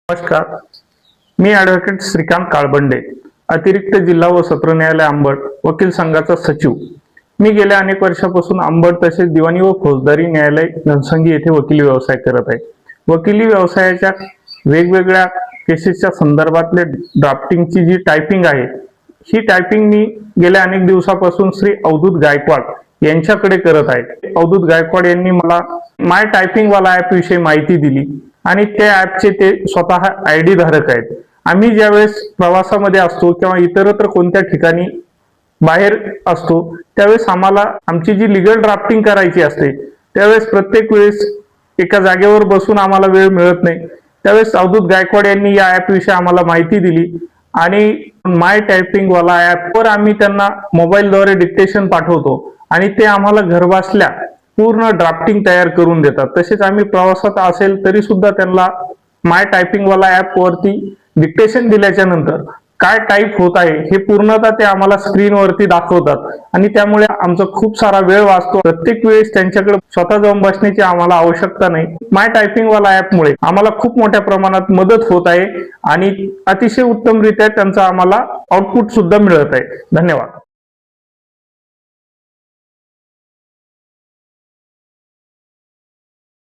नमस्कार, मी ॲडव्होकेट श्रीकांत काळबंडे, अतिरिक्त जिल्हा व सत्र न्यायालय अंबड, वकील संघाचा सचिव। मी गेल्या अनेक वर्षापासून अंबड तसेच दिवाणी व फौजदारी न्यायालय घनसंगी येथे वकिली व्यवसाय करत आहे। वकिली व्यवसायाच्या वेगवेगळ्या केसेसच्या संदर्भातले ड्राफ्टिंगची जी टायपिंग आहे, ही टायपिंग मी गेल्या अनेक दिवसापासून श्री अवधूत गायकवाड यांच्याकडे करत आहे। अवधूत गायकवाड यांनी मला माय टायपिंग वाला ऍप विषयी माहिती दिली आणि त्या ऍपचे ते स्वतः आयडी धारक आहेत। आम्ही ज्यावेळेस प्रवासामध्ये असतो किंवा इतरत्र कोणत्या ठिकाणी बाहेर असतो, त्यावेळेस आम्हाला आमची जी लीगल ड्राफ्टिंग करायची असते, त्यावेळेस प्रत्येक वेळेस एका जागेवर बसून आम्हाला वेळ मिळत नाही। त्यावेळेस अवधूत गायकवाड यांनी या ऍप विषयी आम्हाला माहिती दिली आणि माय टायपिंग वाला ऍप वर आम्ही त्यांना मोबाईलद्वारे डिक्टेशन पाठवतो आणि ते आम्हाला घरबसल्या पूर्ण ड्राफ्टिंग तयार करून देतात। तसेच आम्ही प्रवासात असेल तरी सुद्धा त्यांना माय टायपिंग वाला ऍप वरती डिक्टेशन दिल्याच्या नंतर काय टाईप होत आहे हे पूर्णतः ते आम्हाला स्क्रीनवरती दाखवतात आणि त्यामुळे आमचा खूप सारा वेळ वाचतो। प्रत्येक वेळेस त्यांच्याकडे स्वतः जाऊन बसण्याची आम्हाला आवश्यकता नाही। माय टायपिंग वाला ऍप मुळे आम्हाला खूप मोठ्या प्रमाणात मदत होत आहे आणि अतिशय उत्तमरित्या त्यांचा आम्हाला आउटपुट सुद्धा मिळत आहे। धन्यवाद।